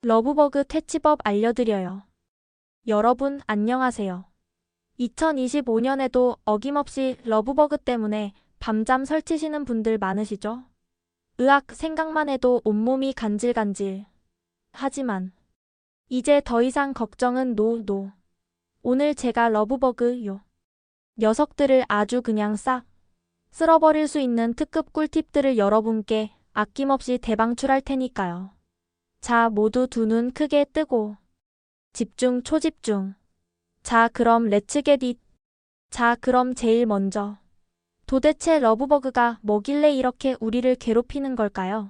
러브버그 퇴치법 알려드려요. 여러분 안녕하세요. 2025년에도 어김없이 러브버그 때문에 밤잠 설치시는 분들 많으시죠? 으악 생각만 해도 온몸이 간질간질. 하지만 이제 더 이상 걱정은 노. 오늘 제가 러브버그 녀석들을 아주 그냥 싹 쓸어버릴 수 있는 특급 꿀팁들을 여러분께 아낌없이 대방출할 테니까요. 자, 모두 두 눈 크게 뜨고 집중 초집중. 자, 그럼 렛츠 겟 잇. 자, 그럼 제일 먼저 도대체 러브버그가 뭐길래 이렇게 우리를 괴롭히는 걸까요?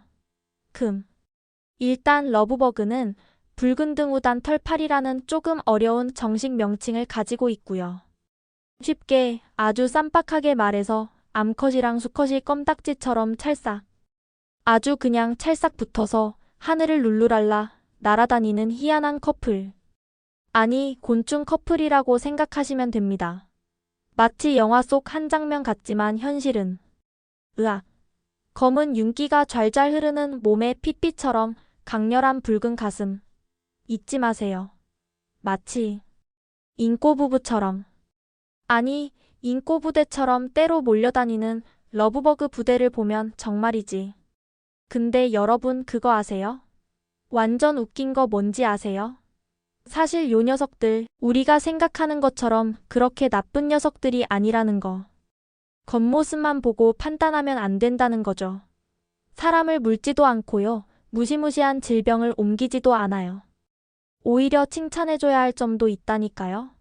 일단 러브버그는 붉은 등우단 털파리라는 조금 어려운 정식 명칭을 가지고 있고요. 쉽게 아주 쌈박하게 말해서 암컷이랑 수컷이 껌딱지처럼 찰싹 아주 그냥 찰싹 붙어서 하늘을 룰루랄라 날아다니는 희한한 커플. 아니 곤충 커플이라고 생각하시면 됩니다. 마치 영화 속 한 장면 같지만 현실은 으악 검은 윤기가 좔좔 흐르는 몸의 핏빛처럼 강렬한 붉은 가슴. 잊지 마세요. 마치 인꼬 부부처럼 아니 인꼬 부대처럼 때로 몰려다니는 러브버그 부대를 보면 정말이지. 근데 여러분 그거 아세요? 완전 웃긴 거 뭔지 아세요? 사실 요 녀석들 우리가 생각하는 것처럼 그렇게 나쁜 녀석들이 아니라는 거. 겉모습만 보고 판단하면 안 된다는 거죠. 사람을 물지도 않고요. 무시무시한 질병을 옮기지도 않아요. 오히려 칭찬해줘야 할 점도 있다니까요.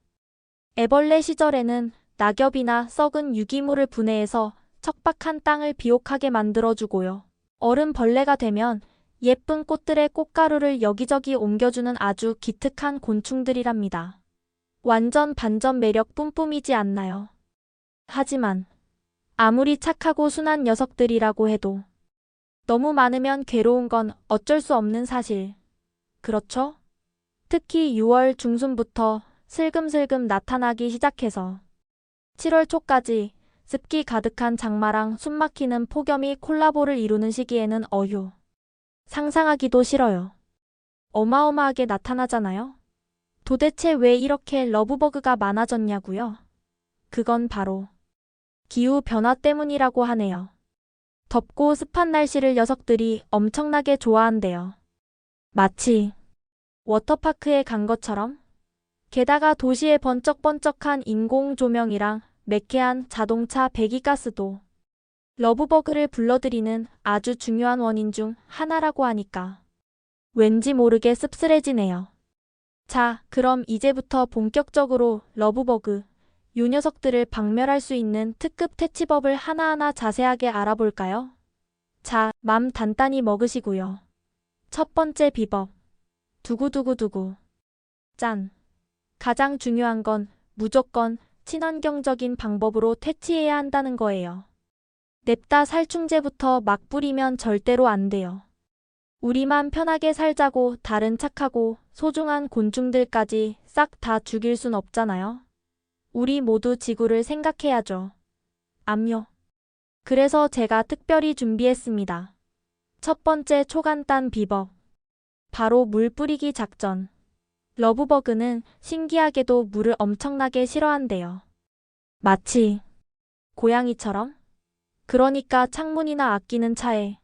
애벌레 시절에는 낙엽이나 썩은 유기물을 분해해서 척박한 땅을 비옥하게 만들어주고요. 어른 벌레가 되면 예쁜 꽃들의 꽃가루를 여기저기 옮겨주는 아주 기특한 곤충들이랍니다. 완전 반전 매력 뿜뿜이지 않나요? 하지만 아무리 착하고 순한 녀석들이라고 해도 너무 많으면 괴로운 건 어쩔 수 없는 사실. 그렇죠? 특히 6월 중순부터 슬금슬금 나타나기 시작해서 7월 초까지 습기 가득한 장마랑 숨막히는 폭염이 콜라보를 이루는 시기에는 어휴. 상상하기도 싫어요. 어마어마하게 나타나잖아요. 도대체 왜 이렇게 러브버그가 많아졌냐고요? 그건 바로 기후 변화 때문이라고 하네요. 덥고 습한 날씨를 녀석들이 엄청나게 좋아한대요. 마치 워터파크에 간 것처럼. 게다가 도시의 번쩍번쩍한 인공 조명이랑 매캐한 자동차 배기가스도 러브버그를 불러들이는 아주 중요한 원인 중 하나라고 하니까 왠지 모르게 씁쓸해지네요. 자, 그럼 이제부터 본격적으로 러브버그, 요 녀석들을 박멸할 수 있는 특급 퇴치법을 하나하나 자세하게 알아볼까요? 자, 맘 단단히 먹으시고요. 첫 번째 비법. 두구두구두구. 짠. 가장 중요한 건 무조건 친환경적인 방법으로 퇴치해야 한다는 거예요. 냅다 살충제부터 막 뿌리면 절대로 안 돼요. 우리만 편하게 살자고 다른 착하고 소중한 곤충들까지 싹 다 죽일 순 없잖아요. 우리 모두 지구를 생각해야죠. 암요. 그래서 제가 특별히 준비했습니다. 첫 번째 초간단 비법. 바로 물 뿌리기 작전. 러브버그는 신기하게도 물을 엄청나게 싫어한대요. 마치 고양이처럼? 그러니까 창문이나 아끼는 차에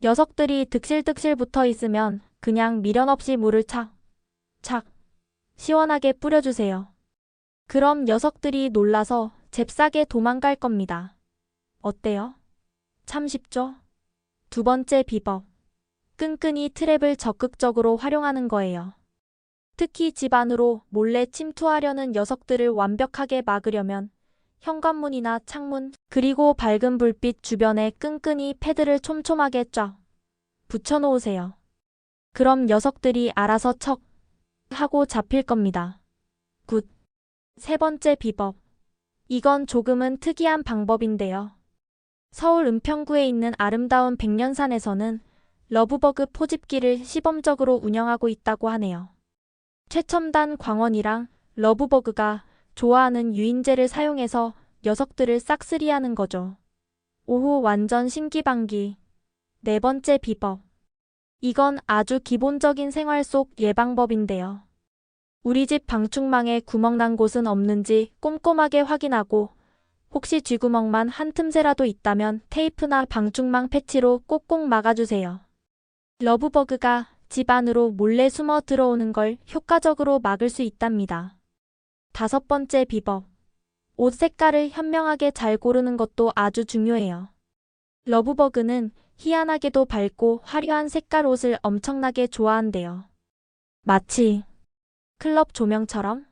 녀석들이 득실득실 붙어 있으면 그냥 미련 없이 물을 착 시원하게 뿌려주세요. 그럼 녀석들이 놀라서 잽싸게 도망갈 겁니다. 어때요? 참 쉽죠? 두 번째 비법. 끈끈이 트랩을 적극적으로 활용하는 거예요. 특히 집 안으로 몰래 침투하려는 녀석들을 완벽하게 막으려면 현관문이나 창문, 그리고 밝은 불빛 주변에 끈끈이 패드를 촘촘하게 쫙 붙여놓으세요. 그럼 녀석들이 알아서 척 하고 잡힐 겁니다. 굿. 세 번째 비법. 이건 조금은 특이한 방법인데요. 서울 은평구에 있는 아름다운 백년산에서는 러브버그 포집기를 시범적으로 운영하고 있다고 하네요. 최첨단 광원이랑 러브버그가 좋아하는 유인제를 사용해서 녀석들을 싹쓸이하는 거죠. 오호 완전 신기방기. 네 번째 비법. 이건 아주 기본적인 생활 속 예방법인데요. 우리 집 방충망에 구멍 난 곳은 없는지 꼼꼼하게 확인하고 혹시 쥐구멍만 한 틈새라도 있다면 테이프나 방충망 패치로 꼭꼭 막아주세요. 러브버그가 집 안으로 몰래 숨어 들어오는 걸 효과적으로 막을 수 있답니다. 5번째 비법. 옷 색깔을 현명하게 잘 고르는 것도 아주 중요해요. 러브버그는 희한하게도 밝고 화려한 색깔 옷을 엄청나게 좋아한대요. 마치 클럽 조명처럼?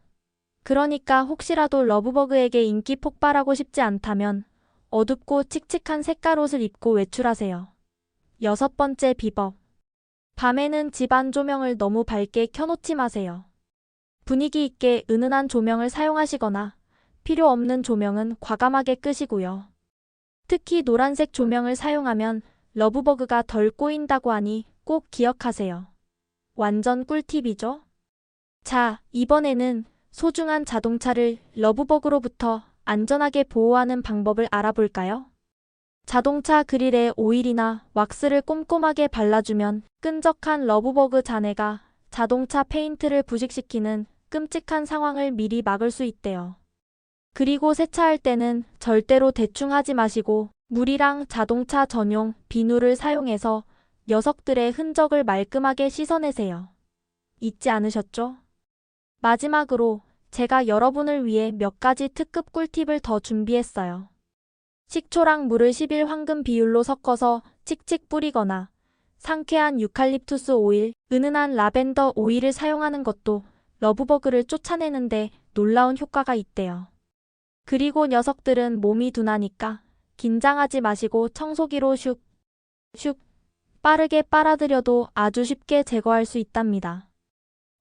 그러니까 혹시라도 러브버그에게 인기 폭발하고 싶지 않다면 어둡고 칙칙한 색깔 옷을 입고 외출하세요. 6번째 비법. 밤에는 집안 조명을 너무 밝게 켜놓지 마세요. 분위기 있게 은은한 조명을 사용하시거나 필요 없는 조명은 과감하게 끄시고요. 특히 노란색 조명을 사용하면 러브버그가 덜 꼬인다고 하니 꼭 기억하세요. 완전 꿀팁이죠? 자, 이번에는 소중한 자동차를 러브버그로부터 안전하게 보호하는 방법을 알아볼까요? 자동차 그릴에 오일이나 왁스를 꼼꼼하게 발라주면 끈적한 러브버그 잔해가 자동차 페인트를 부식시키는 끔찍한 상황을 미리 막을 수 있대요. 그리고 세차할 때는 절대로 대충 하지 마시고 물이랑 자동차 전용 비누를 사용해서 녀석들의 흔적을 말끔하게 씻어내세요. 잊지 않으셨죠? 마지막으로 제가 여러분을 위해 몇 가지 특급 꿀팁을 더 준비했어요. 식초랑 물을 11 황금 비율로 섞어서 칙칙 뿌리거나 상쾌한 유칼립투스 오일, 은은한 라벤더 오일을 사용하는 것도 러브버그를 쫓아내는데 놀라운 효과가 있대요. 그리고 녀석들은 몸이 둔하니까 긴장하지 마시고 청소기로 슉, 슉 빠르게 빨아들여도 아주 쉽게 제거할 수 있답니다.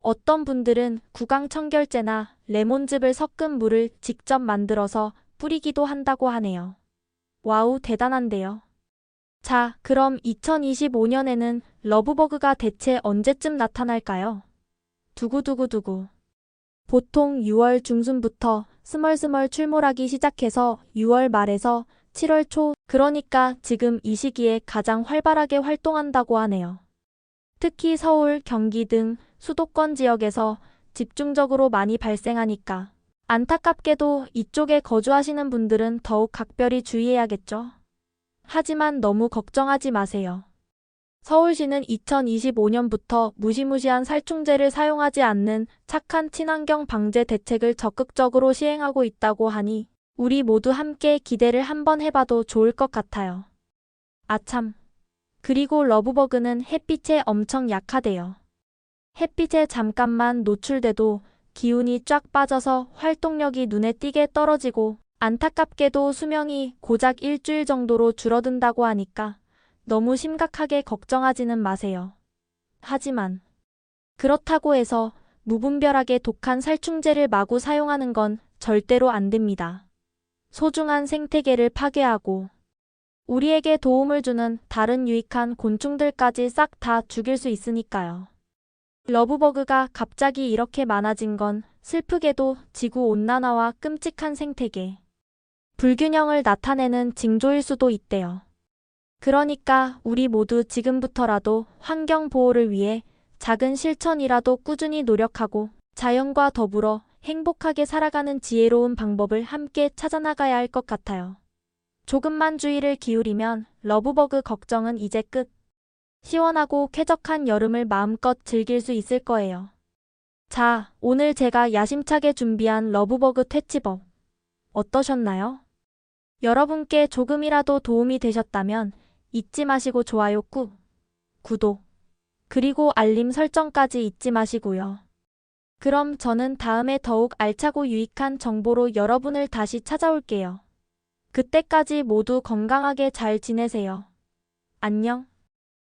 어떤 분들은 구강청결제나 레몬즙을 섞은 물을 직접 만들어서 뿌리기도 한다고 하네요. 와우, 대단한데요. 자, 그럼 2025년에는 러브버그가 대체 언제쯤 나타날까요? 두구두구두구. 보통 6월 중순부터 스멀스멀 출몰하기 시작해서 6월 말에서 7월 초, 그러니까 지금 이 시기에 가장 활발하게 활동한다고 하네요. 특히 서울, 경기 등 수도권 지역에서 집중적으로 많이 발생하니까 안타깝게도 이쪽에 거주하시는 분들은 더욱 각별히 주의해야겠죠. 하지만 너무 걱정하지 마세요. 서울시는 2025년부터 무시무시한 살충제를 사용하지 않는 착한 친환경 방제 대책을 적극적으로 시행하고 있다고 하니 우리 모두 함께 기대를 한번 해봐도 좋을 것 같아요. 아참. 그리고 러브버그는 햇빛에 엄청 약하대요. 햇빛에 잠깐만 노출돼도 기운이 쫙 빠져서 활동력이 눈에 띄게 떨어지고 안타깝게도 수명이 고작 일주일 정도로 줄어든다고 하니까 너무 심각하게 걱정하지는 마세요. 하지만 그렇다고 해서 무분별하게 독한 살충제를 마구 사용하는 건 절대로 안 됩니다. 소중한 생태계를 파괴하고 우리에게 도움을 주는 다른 유익한 곤충들까지 싹 다 죽일 수 있으니까요. 러브버그가 갑자기 이렇게 많아진 건 슬프게도 지구온난화와 끔찍한 생태계 불균형을 나타내는 징조일 수도 있대요. 그러니까 우리 모두 지금부터라도 환경 보호를 위해 작은 실천이라도 꾸준히 노력하고 자연과 더불어 행복하게 살아가는 지혜로운 방법을 함께 찾아나가야 할 것 같아요. 조금만 주의를 기울이면 러브버그 걱정은 이제 끝. 시원하고 쾌적한 여름을 마음껏 즐길 수 있을 거예요. 자, 오늘 제가 야심차게 준비한 러브버그 퇴치법 어떠셨나요? 여러분께 조금이라도 도움이 되셨다면 잊지 마시고 좋아요 꾹, 구독, 그리고 알림 설정까지 잊지 마시고요. 그럼 저는 다음에 더욱 알차고 유익한 정보로 여러분을 다시 찾아올게요. 그때까지 모두 건강하게 잘 지내세요. 안녕.